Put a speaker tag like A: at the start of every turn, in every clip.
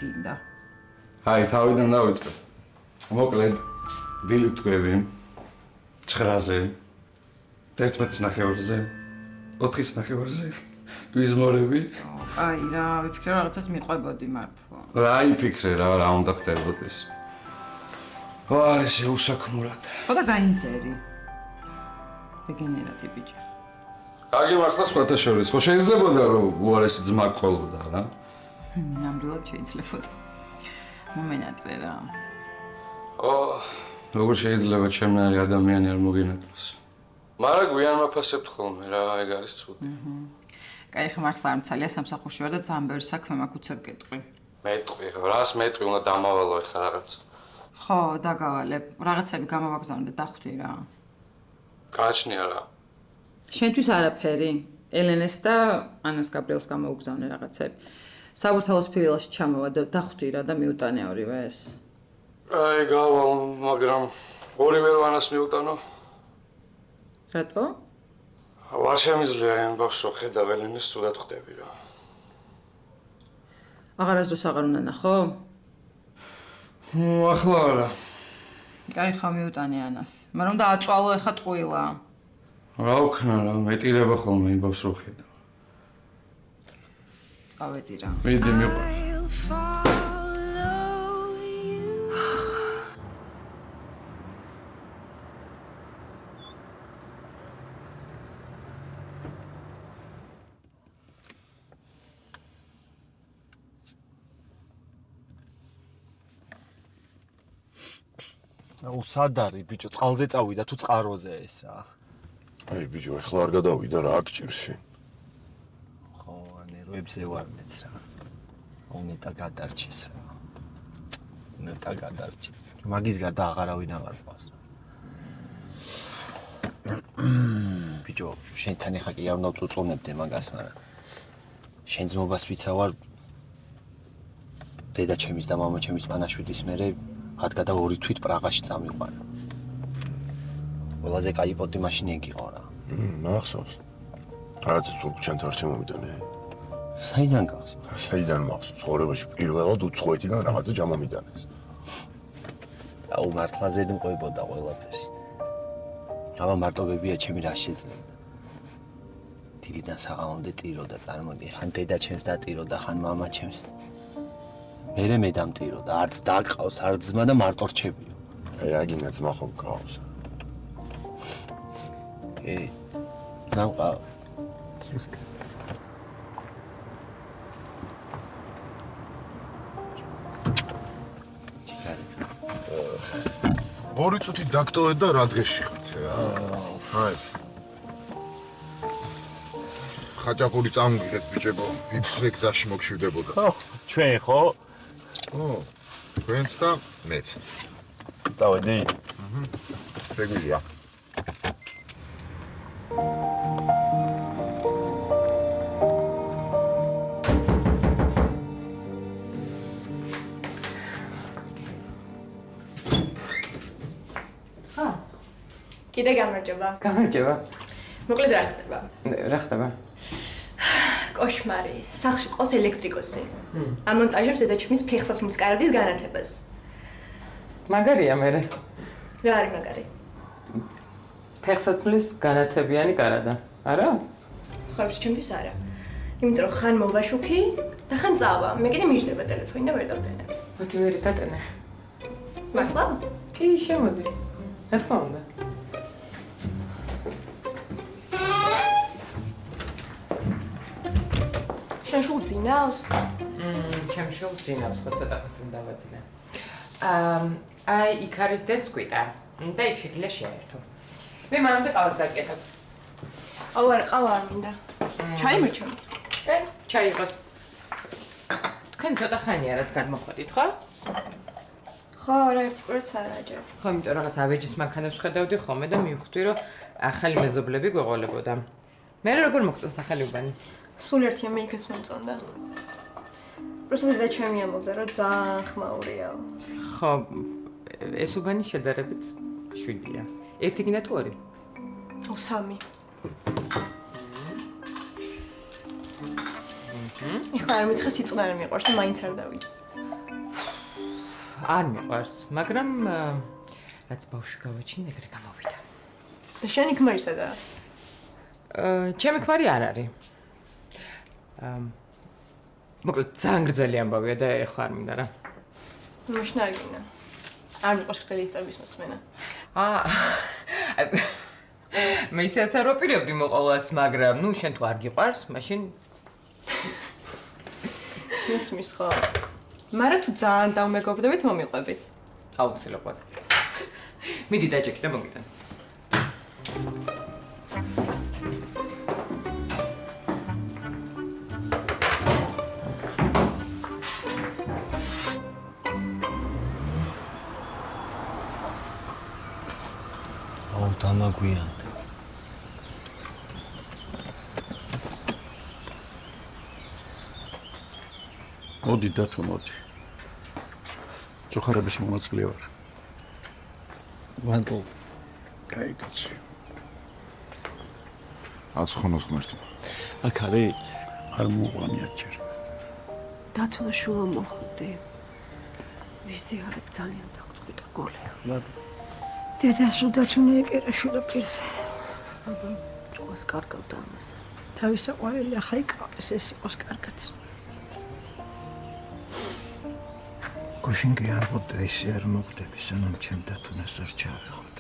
A: გინდა.
B: აი, თავიდან დავიწყე. მოკლედ, დილით თქვები 9-ზე, 11:30-ზე, 4:30-ზე, გვიზმორები.
A: აი რა, ვიფიქრე რაღაცას მიყვებოდი მართლა.
B: რა იფიქრე რა უნდა ხდებოდეს. ვარ ესე უსაქმურად.
A: ხო და გაინწერი. დეგენერატი ბიჭი.
B: კარგი მართლა სხვათა შორის, ხო შეიძლებოდა რომ უარესი ძმა ყოლოდა რა?
A: ნამდვილად შეიძლებოდა. მომენატრე რა.
B: როგორ შეიძლება ჩემნარი ადამიანი არ მოგინათოს? მაგრამ გვიან მაფასებთ ხოლმე რა, ეგ არის ცუდი.
A: კაი, ხა მართლა არ მცალია სამსახურში ვარ და ძალიან ბევრი საქმე მაქვს უცებ გეტყვი.
B: მეტყვი, რას მეტყვი უნდა დამავალო ეხლა რაღაც.
A: ხო, დაგავალებ. რაღაცები გამოვაგზავნე და დახვდი რა.
B: გააჩნია რა.
A: შენთვის არაფერი. ელენეს და ანას გაბრიელს გამოვგზავნე რაღაცები. საბურთალოს ფილიაში ჩამოვა და დახვდი რა და მიუტანე ორივეს.
B: აი, გავალ, მაგრამ ორივე რო ანას მიუტანო.
A: რატო?
B: არ შემიძლია ამ ბავშვს ხედავ ელენეს ცუდად ხვდები რა.
A: აღარასდროს აღარ უნდა ნახო?
B: ახლა არა.
A: კაი, ხა მიუტანე ანას. მაგრამ და აწვალო ეხა ტყუილა.
B: რა ვქნა რა, მეტირება ხოლმე იმ ბავშვს რო ხედავ.
A: წავედი რა.
B: მიდი მიყვარ.
C: სად არის ბიჭო, წყალზე წავიდა თუ წყაროზე ეს რა?
D: აი ბიჭო, ეხლა არ გადავიდა რა გჭირში.
C: ხო, ნერვებზე ვარ მეც რა. უნეტა გადარჩეს რა. უნეტა გადარჩეს. მაგის გარდა აღარავინ აღარ ყავს. ბიჭო, შენთან ეხა კი არ უნდა წუწუნებდე მაგას, მაგრამ შენ ძმობას ვიცავარ დედა ჩემის და მამა ჩემის პანაშვიდის მერე ადგადა 2 თვით პრაღაში წამიყვანა. ყველაზე კაი პოტი მაშინ ეგ იყო რა.
D: მახსოვს. რაღაც სულ ჩემთან არ შემომიტანე.
C: საიდან გახს?
D: საიდან მახსოვს? ცხოვრებაში პირველად უცხოეთიდან რაღაცა ჯამამიტანეს.
C: აუ მართლა ზედმყვებოდა ყველაფერს. ამა მარტობებია ჩემი რა შეძლებდა. დილიდან საღამომდე ტიროდა, წარმოიდგინე, ხან დედა ჩემს დატიროდა, ხან მამა ჩემს. მე დამტიროდა, არც დაგყავს, არც ძმა და მარტო რჩებიო.
D: აი რა გინდა ძმა ხო გყავს.
C: ძმა მყავს.
D: ორი წუთი დაგტოვეთ და რა დღეში ხართ რა. აი ეს. ხაჭაპური წამგიღეთ ბიჭებო, ვიფიქრე გზაში მოგშვიდებოდა.
C: ხო, ჩვენ ხო?
D: თქვენც და მეც.
C: წავედი?
D: შეგვიძლია.
E: კიდე გამარჯობა.
A: გამარჯობა.
E: მოკლედ რა ხდება?
A: რა ხდება?
E: კოშმარი. სახლში ყავს ელექტრიკოსი. ამონტაჟებს დედაჩემის ფეხსაცმლის კარდის განათებას.
A: მაგარია მე.
E: რა არის მაგარი?
A: ფეხსაცმლის განათებიანი კარადა. არა?
E: ხარებს ჩემთვის არა. იმიტომ რომ ხან მოვაშუქი და ხან წავა. მე კიდე მიჯდება ტელეფონი და ვერ დავტენე.
A: მოდი ვერ დატენე.
E: მართლა?
A: კი, შემოდი. რა თქმა უნდა.
E: შენ შულს ზინავს?
A: ჩემ შულს ზინავს, ხო ცოტა ხანს დავაძინე. აი, იქ არის დეცკვიტა. და იქ შეგიძლია შეერთო. მე მანამდე ყავს გაკეთებ.
E: აუ არა, ყავა არ მინდა. ჩაი მერჩემ.
A: ჩაი იყოს. თქვენ ცოტა ხანია რაც გადმოხვედით, ხო?
E: ხო, რა ერთი კვირაც არა ჯერ.
A: ხო, იმიტომ რაღაც ავეჯის მანქანებს ხედავდი ხოლმე და მივხვდი, რომ ახალი მეზობლები გვეყოლებოდა. მე როგორ მოგწონს ახალი უბანი?
E: სულ ერთია მე იქაც მომწონდა. პროსტა დედაჩემი ამბობდა, რომ ძალიან ხმაურიაო.
A: ხო, ეს უბანი შედარებით 7-ია. ერთი გინდა თუ 2?
E: ო 3. ეხლა არ მითხრა სიწყნარი მიყვარს და მაინც არ დავიჯე.
A: არ მიყვარს, მაგრამ რაც ბავშვი გავაჩინე, ეგრე გამოვიდა.
E: და შენი ქმარი სადაა?
A: ჩემი ქმარი არ არის. მოკლედ ძალიან გრძელი ამბავია და ეხლა არ მინდა რა.
E: მაშინ არ გინდა. არ მიყვარს გრძელი ისტორიის მოსმენა.
A: მე ისაც არ ვაპირებდი მოყოლას, მაგრამ ნუ შენ თუ არ გიყვარს, მაშინ
E: ისმის ხო. მაგრამ თუ ძალიან დავმეგობრდებით, მომიყვებით.
A: აუცილებლად. მიდი დაჭექი და მოგიტან.
C: დამაგვიანდა.
B: მოდი დათო მოდი. წუხარების მონაწილე ვარ.
C: ვანტო
B: გაიგეცი.
D: აცხონოს ღმერთი.
C: აქ არის?
B: არ მოყვანია ჯერ.
F: დათო შუა მოხდი. ვიზი არის ძალიან დაგწყვიტა გოლე. დედას უდაჩუნე ეკერა შუა პირზე. ჯოს კარგავდა ამას. თავის საყვარელი ახლა იკავეს ეს იყოს კარგად.
G: გუშინ კი არ მოდდა ისე არ მოგდები, სანამ ჩემ დათუნას არ ჩაავეხოთ.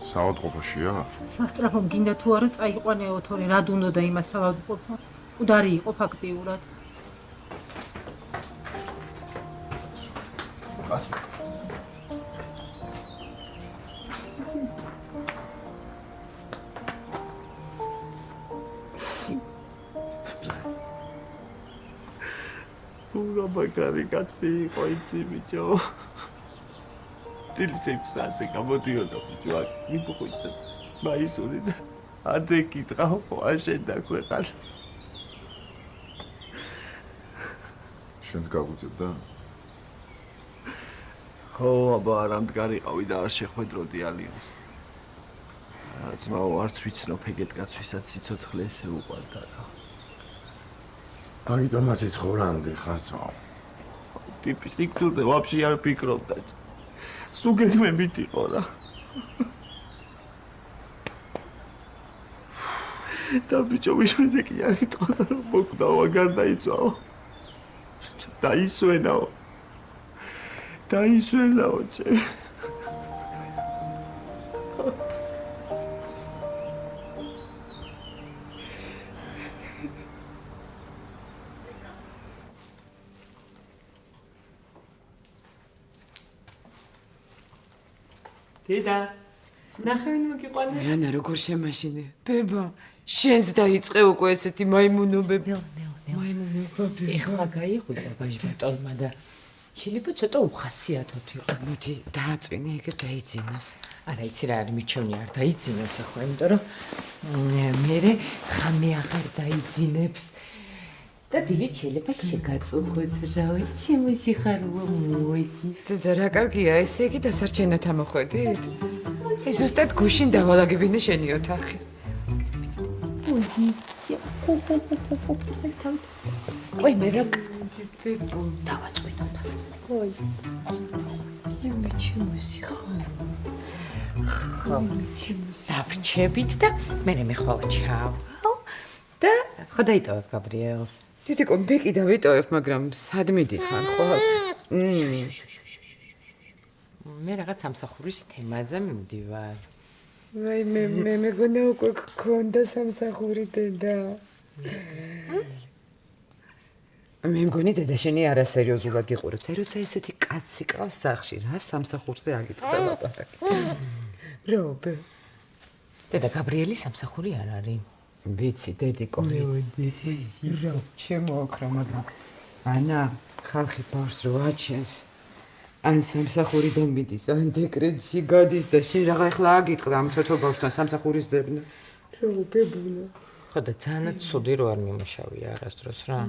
D: საავადმყოფოშია?
H: სასტრაფო გინდა თუ არა წაიყვანეო თორე რა უნდა და იმას საავადმყოფო. მკვდარი იყო ფაქტიურად.
D: ასე.
C: მაგარი კაცი იყო იცი ბიჭო. ტილისებს ასე გამოდიოდა ბიჭო, აქ მიბოყიდა. მაისური და ადე კითხავ, აშენ და ქვეყან.
D: შენს გაგვიწევდა?
C: ხო, აბა არ ამდგარიყავი და არ შეხვედროდი ალიონს. ძმაო, არც ვიცნობ ეგეთ კაცს, ვისაც სიცოცხლე ესე უყვარდა რა.
G: მაგიტომაც იცხოვრანდი ხას ძმაო.
C: ტიპის სიკვდილზე ვაფშე არ ფიქრობდა. სულ გეგმებით იყო რა. და ბიჭო ვიშენზე კი არ იტყოდა რომ მოკდაო აგარ დაიწვაო. დაისვენაო. დაისვენაო ჩემ.
I: დედა, ნახევინ მოგიყვანე?
J: მეანა როგორ შემაშინე? ბება, შენს დაიწყე უკვე ესეთი მაიმუნობები.
A: მაიმუნობები. ეხლა გაიხუძა ბაჟბატონმა და შეიძლება ცოტა უხასიათოთ იყო.
J: მოდი, დააწვინე ეგ დაიძინოს.
A: არა, იცი რა არის, მიჩვენე არ დაიძინოს ახლა, იმიტომ რომ მე ხამე აღარ დაიძინებს. და დილით შეიძლება შეგაწუხოს რავი, ჩემი სიხარულო მოიდი.
J: და რა კარგია, ესე იგი დასარჩენად ამოხვედით? აი ზუსტად გუშინ დავალაგებინე შენი ოთახი.
A: ой, მე რა დავაწვინოთ. ой. მე ჩემი სიხარულო. დავრჩებით და მე ხვალ ჩავალ და ხო დაიტოვებ გაბრიელს.
J: თითქო მე კი დავიტოვებ, მაგრამ სად მიდიხარ ხვალ?
A: მე რაღაც სამსახურის თემაზე მივდივარ.
J: ვაი მე მეგონა უკვე გქონდა სამსახური დედა. მე მგონი დედა შენი არასერიოზულად გიყურებს. აი როცა ესეთი კაცი ყავს სახში, რა სამსახურზე აგიტყდა ლაპარაკი. რობე.
A: დედა გაბრიელი სამსახური არ არის.
J: ვიცი, დედიკო, ვიცი. რა ჩემო ოქრა, მაგრამ ანა ხალხი ბავშვს რო აჩენს. ან სამსახური დამიდის, ან დეკრეტში გადის და შენ რაღა ეხლა აგიტყდა ამ თოთო ბავშვთან სამსახურის ძებნა. რობე ბუნა.
A: ხო და ძალიან ცუდი რო არ მიმუშავია არასდროს რა.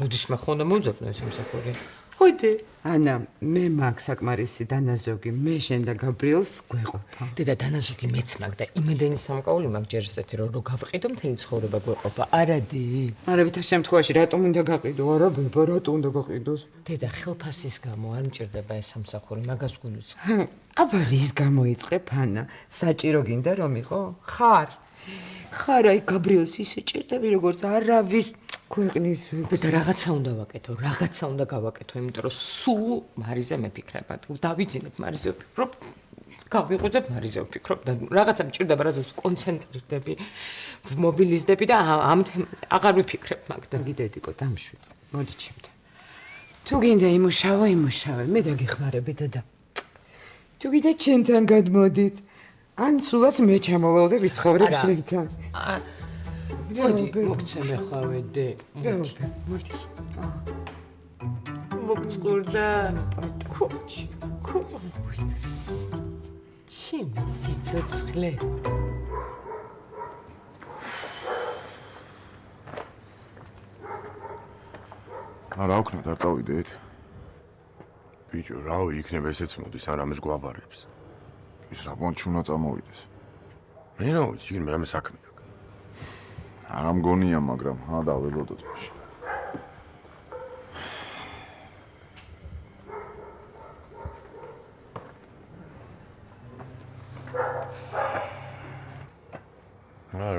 A: როდისმე ხონდა მოძებნა სამსახური. ხვიდი.
J: ანა, მე მაგ საკმარისი დანაზოგი, მე შენ და გაბრიელს გვეყოფა.
A: დედა დანაზოგი მეც მაგ და იმედენი სამკაული მაგ ჯერ ესეთი რომ გავყიდო მთელი ცხოვრება გვეყოფა. არადი.
J: არავითარ შემთხვევაში რატომ უნდა გაყიდო? არა ბება, რატომ უნდა გაყიდოს?
A: დედა ხელფასის გამო არ მჭირდება ეს სამსახური, მაგას გულს.
J: აბა რის გამოიწყებ ანა? საჭირო გინდა რომ იყო? ხარ. ხარ აი გაბრიელს ისე ჭირდები როგორც არავის ქვეყნის
A: და რაღაცა უნდა ვაკეთო, რაღაცა უნდა გავაკეთო, იმიტომ რომ სულ მარიზე მეფიქრება. დავიძინებ მარიზე ვფიქრობ, გავიღვიძებ მარიზე ვფიქრობ და რაღაცა მჭირდება, რაზეც კონცენტრირდები, მობილიზდები და ამ თემაზე აღარ ვიფიქრებ მაგ და
J: გიდედიკო დამშვიდე. მოდი ჩემთან. თუ გინდა იმუშავო, მე დაგეხმარები დედა. თუ გინდა ჩემთან გადმოდით. ან სულაც მე ჩამოვალ და ვიცხოვრებ შენთან.
A: მოდი, მოგცემ ახავე დე.
J: მოდი.
A: მოგწყურდა. კოჩი. ჩემი სიცოცხლე.
D: არა ვქნათ არ წავიდეთ. ბიჭო, რავი, იქნება ესეც მოდის, ან ამას გვაბარებს. ის რა პონჩი უნდა წამოვიდეს.
B: მე რა ვიცი, იგი მე რამე საქმე აქვს.
D: არა მგონია, მაგრამ დაველოდოთ მაშინ.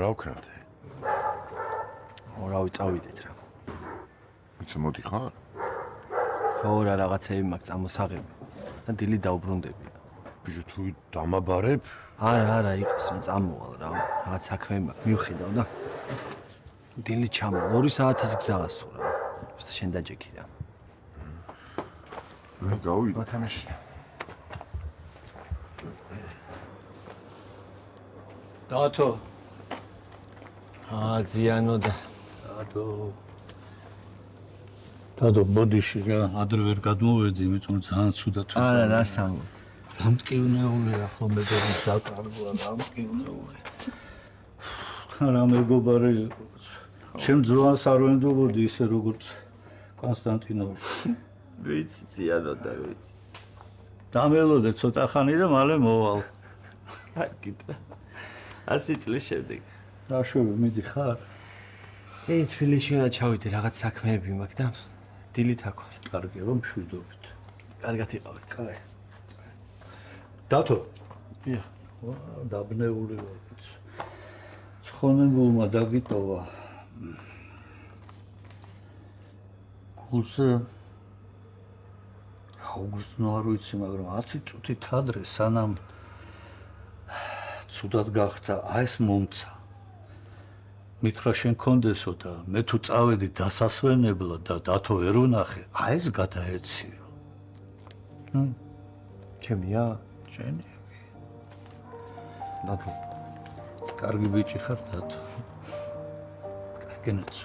B: რა ვქნათ?
C: რავი, წავიდეთ რა.
D: იცი მოდი ხარ?
C: ხო, რა რაღაცები მაქვს წამოსაღები და დილით დაუბრუნდები.
B: ბიჭო, თუ დამაბარებ?
C: არა, იყოს რა წამოვალ რა. რაღაც საქმე მაქვს, მივხედავ და დილით ჩამოვალ. 2 საათის გზა გასულ რა. просто შენ დაჯექი რა.
D: მე გავიდე.
C: მოთამაში.
G: დათო.
C: ზიანო და
G: დადო ბოდიში რა, ადრე ვერ გადმოვედი, იმიტომ ძალიან ცუდად.
C: არა, რა სამო.
G: დამტკივნეული ახლა მე დაკარგვა, დამტკივნეული. რა მეგობარი იყოს. ჩემ ძვანს არ ვენდობოდი ისე როგორც კონსტანტინოვში.
C: ვიცი, ზიანო და ვიცი.
G: დამელოდე ცოტა ხანი და მალე მოვალ.
C: გიტა. 100 წლის შემდეგ.
G: რა შევი, მიდი ხარ?
C: თბილისში უნდა ჩავიდე, რაღაც საქმეები მაქვს და დილით აქ ვარ.
G: კარგი, რომ მშვიდობით.
C: კარგად იყავით.
G: კაი. დათო.
C: დიახ.
G: დაბნეული ვარ. ცხონებულმა დაგიტოვა. გულზე აუგუსტო არ ვიცი, მაგრამ 10 წუთით ადრე სანამ ცუდად გახდა, აი ეს მომცა. მითხრა შენ კონდესო და მე თუ წავედი დასასვენებლად და დათო ვერ ვნახე, აი ეს გადაეციო.
C: ჩემია?
G: შენი.
C: დათო.
G: კარგი ბიჭი ხარ დათო. კენეც.